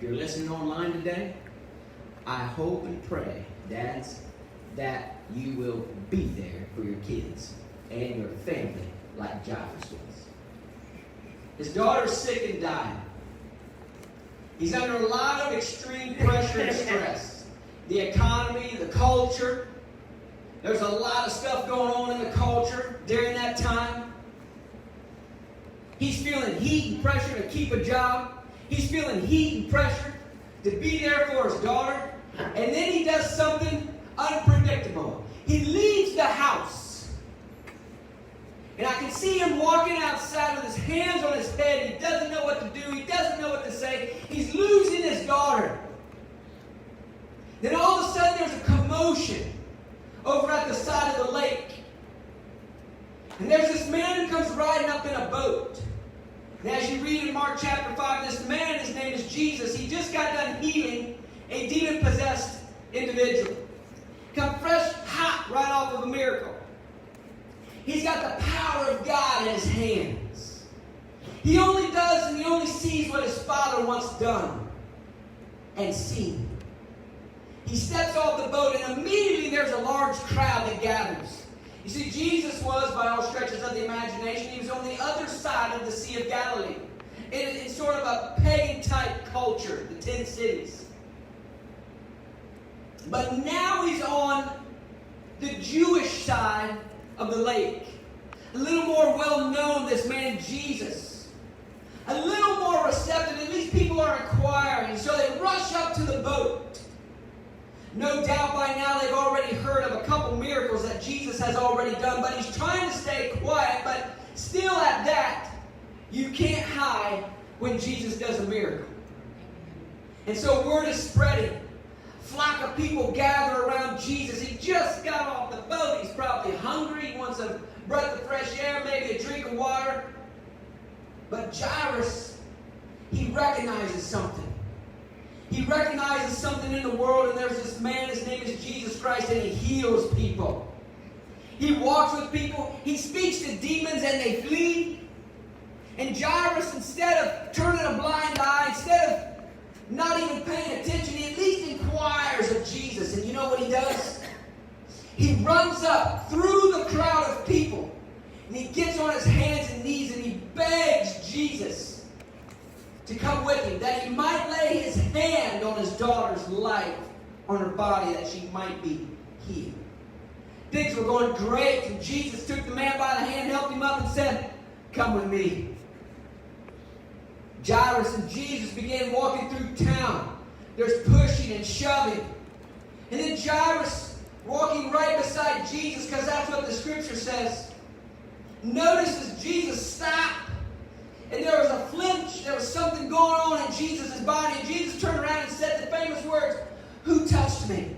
If you're listening online today, I hope and pray, dads, that you will be there for your kids and your family like Jairus was. His daughter's sick and dying. He's under a lot of extreme pressure and stress. The economy, the culture. There's a lot of stuff going on in the culture during that time. He's feeling heat and pressure to keep a job. He's feeling heat and pressure to be there for his daughter. And then he does something unpredictable. He leaves the house. And I can see him walking outside with his hands on his head. He doesn't know what to do. He doesn't know what to say. He's losing his daughter. Then all of a sudden there's a commotion over at the side of the lake. And there's this man who comes riding up in a boat. And as you read in Mark chapter 5, this man, his name is Jesus. He just got done healing a demon-possessed individual. Come fresh, hot, right off of a miracle. He's got the power of God in his hands. He only does and he only sees what his Father wants done and seen. He steps off the boat and immediately there's a large crowd that gathers. You see, Jesus was, by all stretches of the imagination, he was on the other side of the Sea of Galilee. It's sort of a pagan-type culture, the 10 cities. But now he's on the Jewish side of the lake. A little more well-known, this man Jesus. A little more receptive, at least people are inquiring. So they rush up to the boat. No doubt by now they've already heard of a couple miracles that Jesus has already done, but he's trying to stay quiet, but still at that, you can't hide when Jesus does a miracle. And so word is spreading. Flock of people gather around Jesus. He just got off the boat. He's probably hungry. He wants a breath of fresh air, maybe a drink of water. But Jairus, he recognizes something. He recognizes something in the world, and there's this man, his name is Jesus Christ, and he heals people. He walks with people. He speaks to demons, and they flee. And Jairus, instead of turning a blind eye, instead of not even paying attention, he at least inquires of Jesus. And you know what he does? He runs up through the crowd of people, and he gets on his hands and knees, and he begs Jesus to come with him, that he might lay his hand on his daughter's life, on her body, that she might be healed. Things were going great, and Jesus took the man by the hand, helped him up, and said, "Come with me." Jairus and Jesus began walking through town. There's pushing and shoving. And then Jairus, walking right beside Jesus, because that's what the scripture says, notices Jesus stop. And there was a flinch. There was something going on in Jesus' body. And Jesus turned around and said the famous words, "Who touched me?"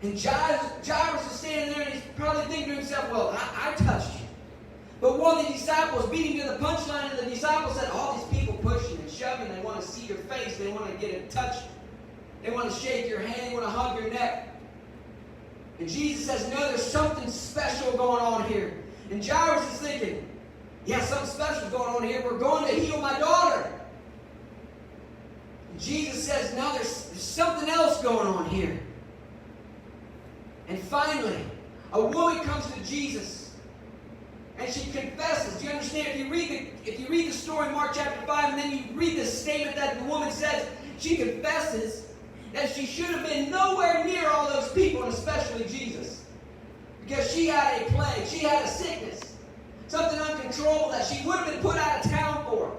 And Jairus is standing there and he's probably thinking to himself, well, I touched you. But one of the disciples beat him to the punchline, and the disciples said, all these people pushing and shoving, they want to see your face, they want to get in touch, they want to shake your hand, they want to hug your neck. And Jesus says, no, there's something special going on here. And Jairus is thinking, yeah, something special is going on here. We're going to heal my daughter. And Jesus says, no, there's something else going on here. And finally, a woman comes to Jesus, and she confesses. Do you understand? If you read the story in Mark chapter 5, and then you read the statement that the woman says, she confesses that she should have been nowhere near all those people, and especially Jesus. Because she had a plague. She had a sickness. Something uncontrollable that she would have been put out of town for.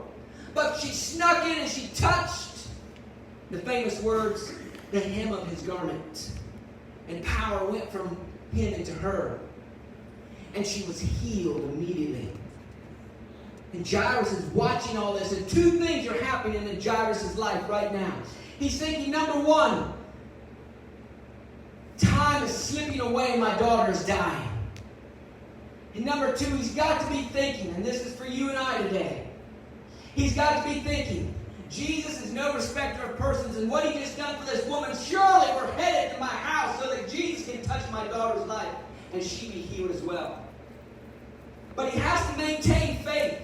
But she snuck in and she touched the famous words, the hem of his garment. And power went from him into her. And she was healed immediately. And Jairus is watching all this. And two things are happening in Jairus' life right now. He's thinking, number one, time is slipping away and my daughter is dying. And number two, he's got to be thinking, and this is for you and I today, he's got to be thinking, Jesus is no respecter of persons, and what he just done for this woman, surely we're headed to my house so that Jesus can touch my daughter's life and she be healed as well. But he has to maintain faith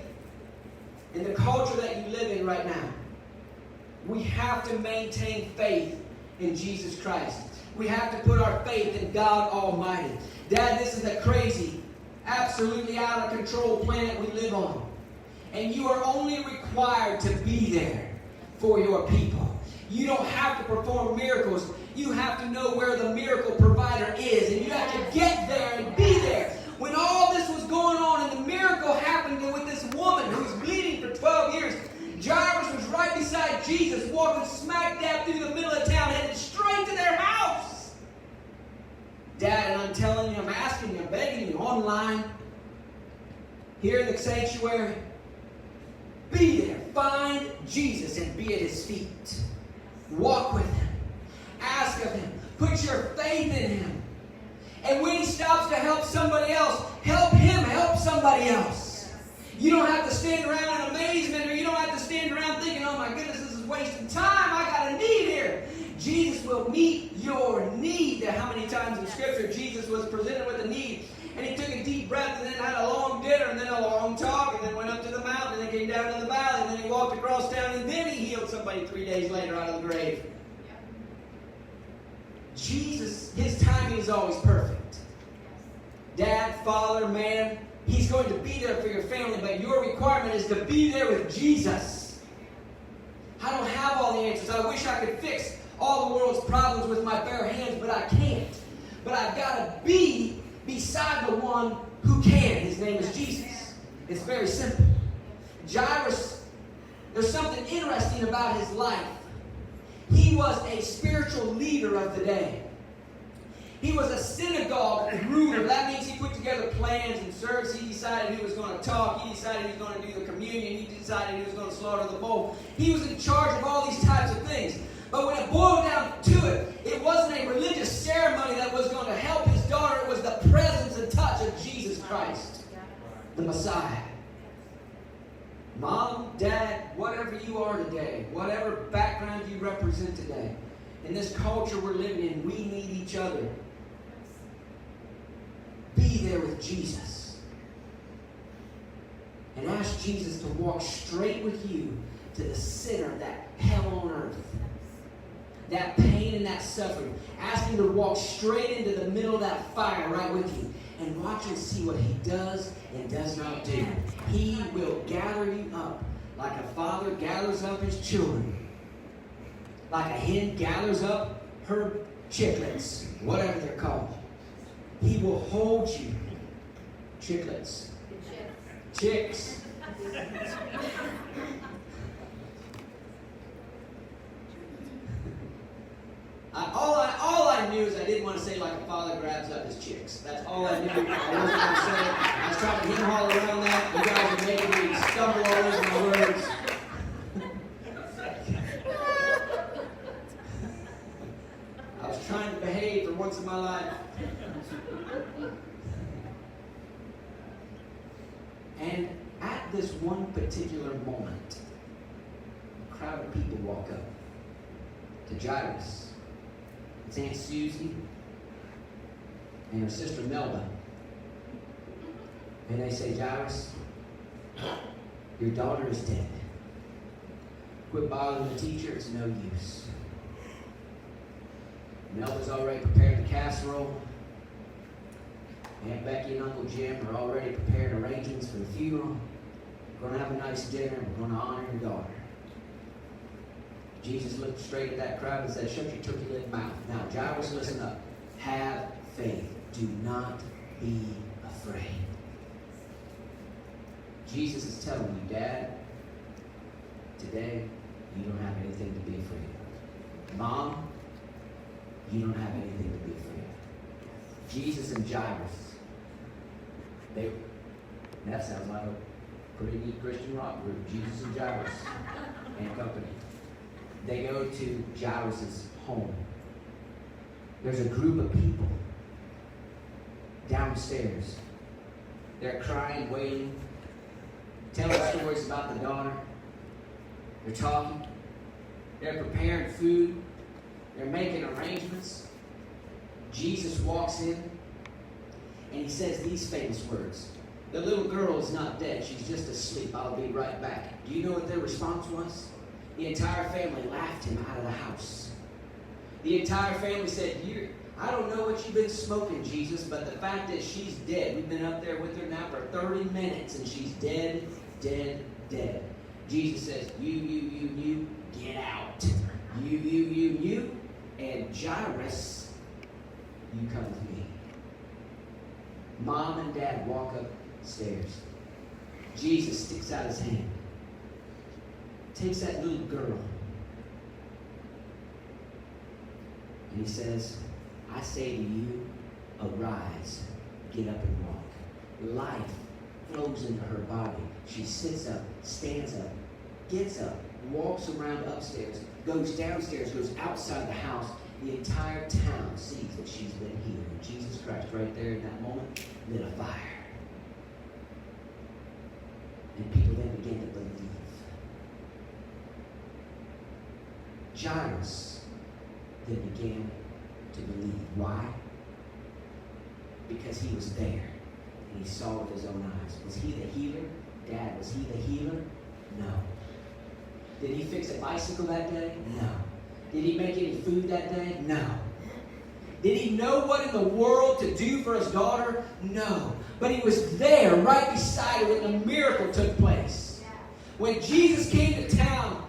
in the culture that you live in right now. we have to maintain faith in Jesus Christ. We have to put our faith in God Almighty. Dad, this is a crazy, absolutely out of control planet we live on. And you are only required to be there for your people. You don't have to perform miracles. You have to know where the miracle provider is. And you have to get there and be there. When all this was going on and the miracle happened with this woman who was bleeding for 12 years, Jairus was right beside Jesus, walking smack dab through the middle of town, headed straight to their house. Dad, and I'm telling you, I'm asking you, I'm begging you, online, here in the sanctuary, be there. Find Jesus and be at his feet. Walk with him. Ask of him. Put your faith in him. And when he stops to help somebody else, help him help somebody else. You don't have to stand around in amazement, or you don't have to stand around thinking, oh my goodness, this is wasting time. I got a need here. Jesus will meet your need. How many times in Scripture Jesus was presented with a need, and he took a deep breath, and then had a long dinner, and then a long talk, and then went up to the mountain, and then came down to the valley, and then he walked across town, and then he healed somebody 3 days later out of the grave. Jesus, his timing is always perfect. Dad, father, man, he's going to be there for your family, but your requirement is to be there with Jesus. I don't have all the answers. I wish I could fix all the world's problems with my bare hands, but I can't. But I've got to be beside the one who can. His name is Jesus. It's very simple. Jairus, there's something interesting about his life. He was a spiritual leader of the day. He was a synagogue ruler. That means he put together plans and services. He decided who was going to talk. He decided he was going to do the communion. He decided he was going to slaughter the bull. He was in charge of all these types of things. But when it boiled down to it, it wasn't a religious ceremony that was going to help his daughter. It was the presence and touch of Jesus Christ, the Messiah. Mom, Dad, whatever you are today, whatever background you represent today, in this culture we're living in, we need each other. Be there with Jesus. And ask Jesus to walk straight with you to the center of that hell on earth. That pain and that suffering. Ask him to walk straight into the middle of that fire right with you. And watch and see what he does and does not do. He will gather you up like a father gathers up his children. Like a hen gathers up her chicklets, whatever they're called. He will hold you. Chicklets. Chicks. All I knew is I didn't want to say like a father grabs up his chicks. That's all I knew. I wasn't going to say it. I was trying to hem-haul around that. You guys are making me stumble all over my words. I was trying to behave for once in my life. And at this one particular moment, a crowd of people walk up to Jairus. It's Aunt Susie and her sister Melba. And they say, Jairus, your daughter is dead. Quit bothering the teacher, it's no use. Melba's already prepared the casserole. Aunt Becky and Uncle Jim are already preparing arrangements for the funeral. We're going to have a nice dinner. We're going to honor your daughter. Jesus looked straight at that crowd and said, shut your turkey-lipped mouth. Now, Jairus, listen up. Have faith. Do not be afraid. Jesus is telling you, Dad, today you don't have anything to be afraid of. Mom, you don't have anything to be afraid of. Jesus and Jairus, that sounds like a pretty neat Christian rock group. Jesus and Jairus and company. They go to Jairus' home. There's a group of people downstairs. They're crying, wailing, telling stories about the daughter. They're talking. They're preparing food. They're making arrangements. Jesus walks in and he says these famous words. The little girl is not dead. She's just asleep. I'll be right back. Do you know what their response was? The entire family laughed him out of the house. The entire family said, I don't know what you've been smoking, Jesus, but the fact is she's dead. We've been up there with her now for 30 minutes, and she's dead, dead, dead. Jesus says, you, get out. You, and Jairus, you come with me. Mom and Dad walk upstairs. Jesus sticks out his hand, takes that little girl, and he says, I say to you, arise, get up and walk. Life flows into her body. She sits up, stands up, gets up, walks around upstairs, goes downstairs, goes outside the house. The entire town sees that she's been healed. And Jesus Christ, right there in that moment, lit a fire. And people then began to believe. Jairus then began to believe. Why? Because he was there and he saw with his own eyes. Was he the healer? Dad, was he the healer? No. Did he fix a bicycle that day? No. Did he make any food that day? No. Did he know what in the world to do for his daughter? No. But he was there right beside her when the miracle took place. When Jesus came to town,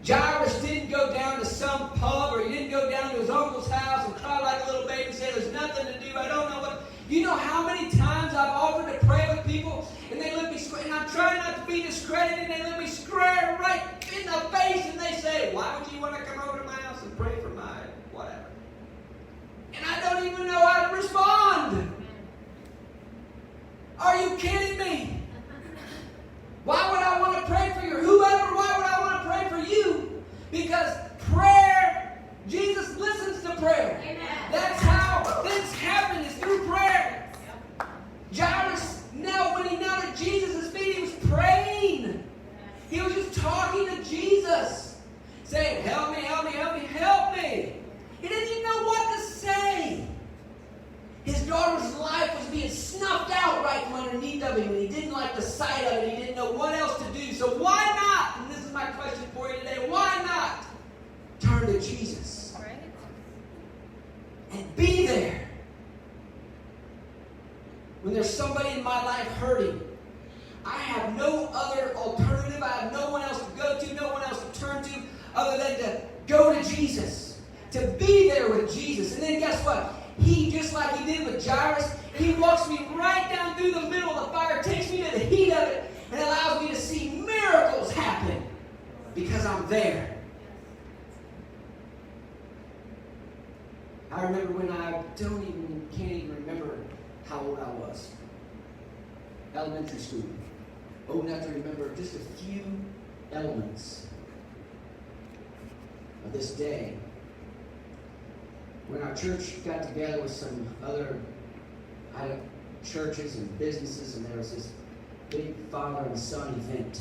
Jairus didn't go down to some pub, or he didn't go down to his uncle's house and cry like a little baby and say, there's nothing to do, I don't know what. You know how many times I've offered to pray with people and they let me, and I'm trying not to be discredited, and they let me square right in the face and they say, why would you want to come over to my house and pray for my whatever? And I don't even know how to respond. Are you kidding me? Why would I want to pray for you? Whoever, why would I want to pray for you? Because prayer, Jesus listens to prayer. Amen. That's how things happen, is through prayer. Jairus, when he knelt at Jesus' feet, he was praying. He was just talking to Jesus, saying, help me, help me, help me, help me. He didn't even know what to say. His daughter's life was being snuffed out right from underneath of him, and he didn't like the sight of it. He didn't know what else to do. So why not, and this is my question for you today, why not turn to Jesus? Right. And be there. When there's somebody in my life hurting, I have no other alternative. I have no one else to go to, no one else to turn to, other than to go to Jesus. To be there with Jesus. And then guess what? He, just like he did with Jairus, he walks me right down through the middle of the fire, takes me to the heat of it, and allows me to see miracles happen because I'm there. I remember when can't even remember how old I was. Elementary school. Old enough to remember just a few elements of this day. When our church got together with some other churches and businesses, and there was this big father and son event.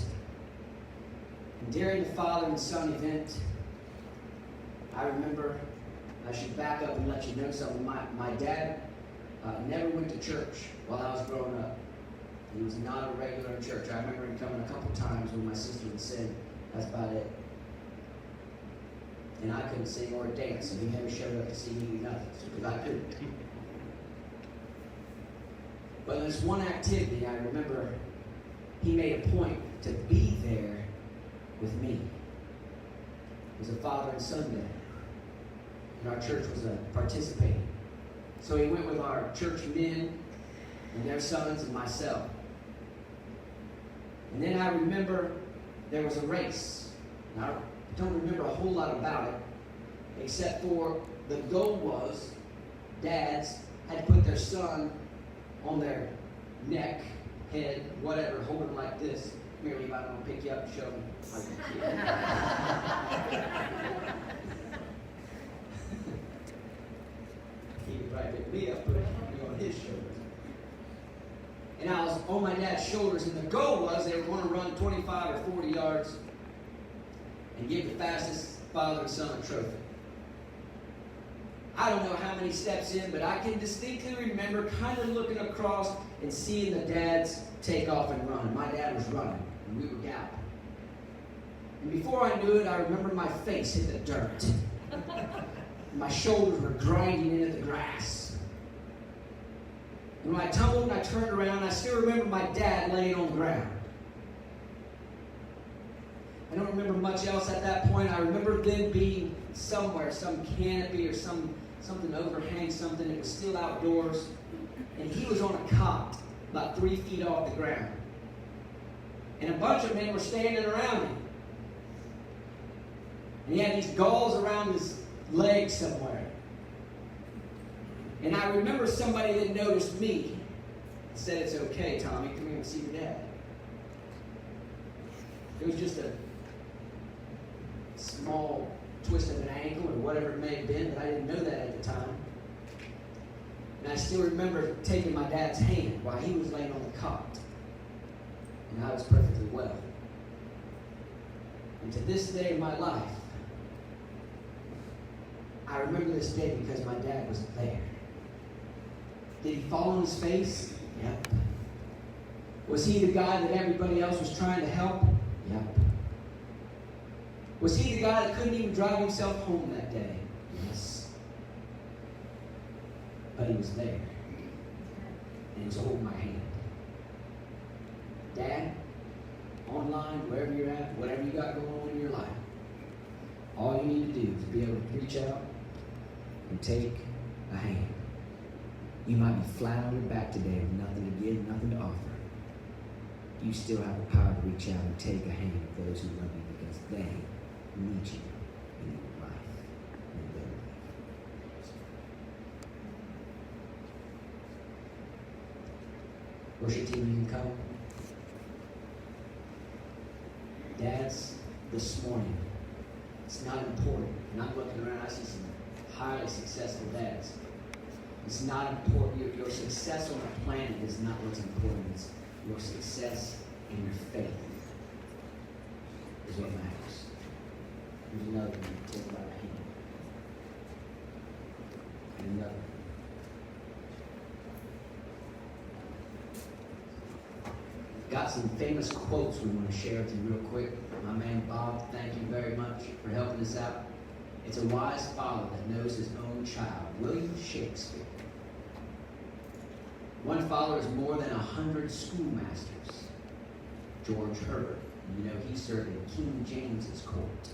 And during the father and son event, I remember, I should back up and let you know something. My dad never went to church while I was growing up. He was not a regular in church. I remember him coming a couple times when my sister would sing. That's about it. And I couldn't sing or dance, so he never showed up to see me do nothing, because I couldn't. But in this one activity, I remember he made a point to be there with me. It was a father and son day, and our church was participating. So he went with our church men and their sons and myself. And then I remember there was a race. Now, I don't remember a whole lot about it, except for the goal was dads had to put their son on their neck, head, whatever, hold him like this. Come here, Levi, I'm going to pick you up and show him. He would probably pick me up, put me on his shoulders. And I was on my dad's shoulders, and the goal was they were going to run 25 or 40 yards and give the fastest father and son a trophy. I don't know how many steps in, but I can distinctly remember kind of looking across and seeing the dads take off and run. My dad was running, and we were galloping. And before I knew it, I remember my face hit the dirt. My shoulders were grinding into the grass. And when I tumbled and I turned around, I still remember my dad laying on the ground. I don't remember much else at that point. I remember them being somewhere, some canopy or something overhang, something that was still outdoors. And he was on a cot about 3 feet off the ground. And a bunch of men were standing around him. And he had these galls around his legs somewhere. And I remember somebody that noticed me and said, "It's okay, Tommy, come here and see your dad." It was just a small twist of an ankle or whatever it may have been, but I didn't know that at the time. And I still remember taking my dad's hand while he was laying on the cot. And I was perfectly well. And to this day in my life, I remember this day because my dad was there. Did he fall on his face? Yep. Was he the guy that everybody else was trying to help? Yep. Was he the guy that couldn't even drive himself home that day? Yes. But he was there. And he was holding my hand. Dad, online, wherever you're at, whatever you got going on in your life, all you need to do is be able to reach out and take a hand. You might be flat on your back today with nothing to give, nothing to offer. You still have the power to reach out and take a hand of those who love you because they need you in your life, in their life. Worship team, you can come. Dads, this morning, it's not important. And I'm looking around, I see some highly successful dads. It's not important. Your success on the planet is not what's important. It's your success in your faith is what matters. There's another one. Take by the hand. And another. Got some famous quotes we want to share with you real quick. My man Bob, thank you very much for helping us out. It's a wise father that knows his own child. William Shakespeare. One father is more than 100 schoolmasters. George Herbert. You know, he served in King James's court.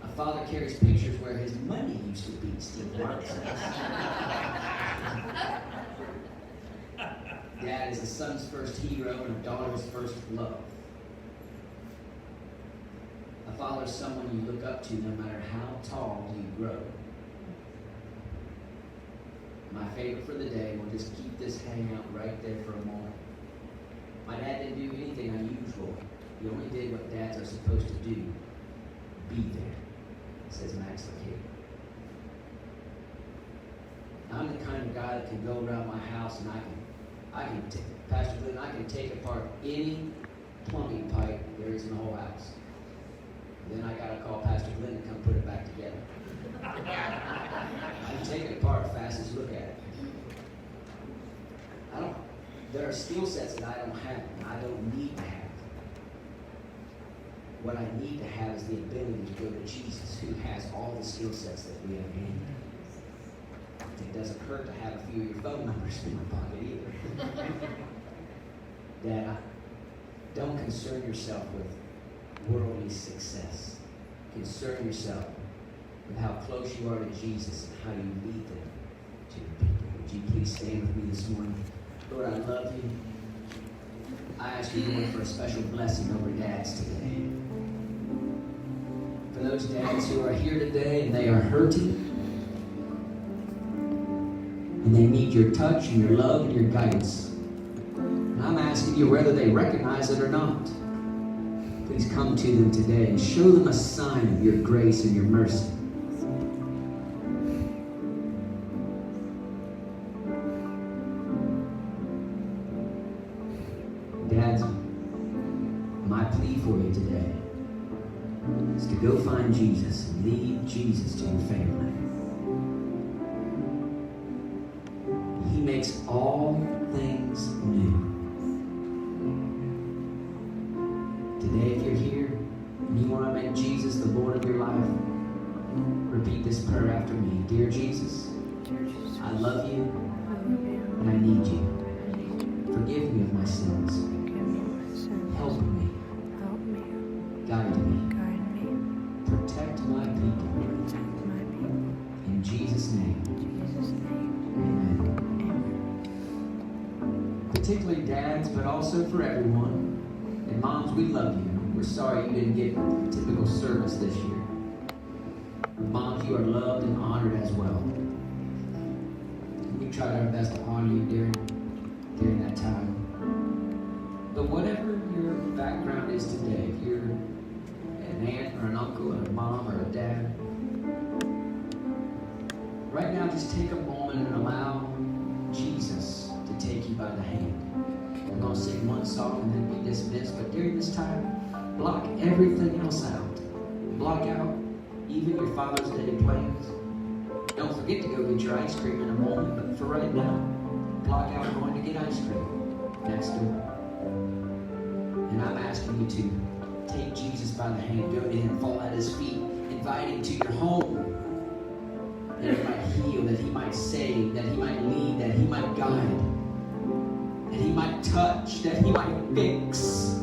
A father carries pictures where his money used to be still marks. Dad is a son's first hero and a daughter's first love. A father is someone you look up to no matter how tall you grow. My favorite for the day, we'll just keep this hanging out right there for a moment. My dad didn't do anything unusual. He only did what dads are supposed to do. Be there, says Max Lucado. I'm the kind of guy that can go around my house and Pastor Glenn, I can take apart any plumbing pipe there is in the whole house. Then I gotta call Pastor Glenn to come put it back together. I can take it apart fast as look at it. There are skill sets that I don't have, and I don't need to have. What I need to have is the ability to go to Jesus, who has all the skill sets that we have in. It doesn't hurt to have a few of your phone numbers in my pocket either. Dad, don't concern yourself with worldly success. Concern yourself with how close you are to Jesus and how you lead them to the people. Would you please stand with me this morning? Lord, I love you. I ask you, Lord, for a special blessing over dads today. For those dads who are here today and they are hurting, and they need your touch and your love and your guidance. And I'm asking you whether they recognize it or not. Please come to them today and show them a sign of your grace and your mercy. Dads, my plea for you today is to go find Jesus and lead Jesus to your family. He makes all things new. Today, if you're here want to make Jesus the Lord of your life, repeat this prayer after me. Dear Jesus, I love you and I need you. Forgive me of my sins. Help me. Guide me. Protect my people. In Jesus' name. Amen. Particularly dads, but also for everyone. And moms, we love you. We're sorry you didn't get typical service this year. Moms, you are loved and honored as well. We tried our best to honor you during that time. But whatever your background is today, if you're an aunt or an uncle or a mom or a dad, right now just take a moment and allow Jesus to take you by the hand. We're going to sing one song and then be dismissed, but during this time, block everything else out. Block out even your Father's Day plans. Don't forget to go get your ice cream in a moment, but for right now, block out going to get ice cream next door. And I'm asking you to take Jesus by the hand, go in and fall at his feet, invite him to your home, that he might heal, that he might save, that he might lead, that he might guide, that he might touch, that he might fix,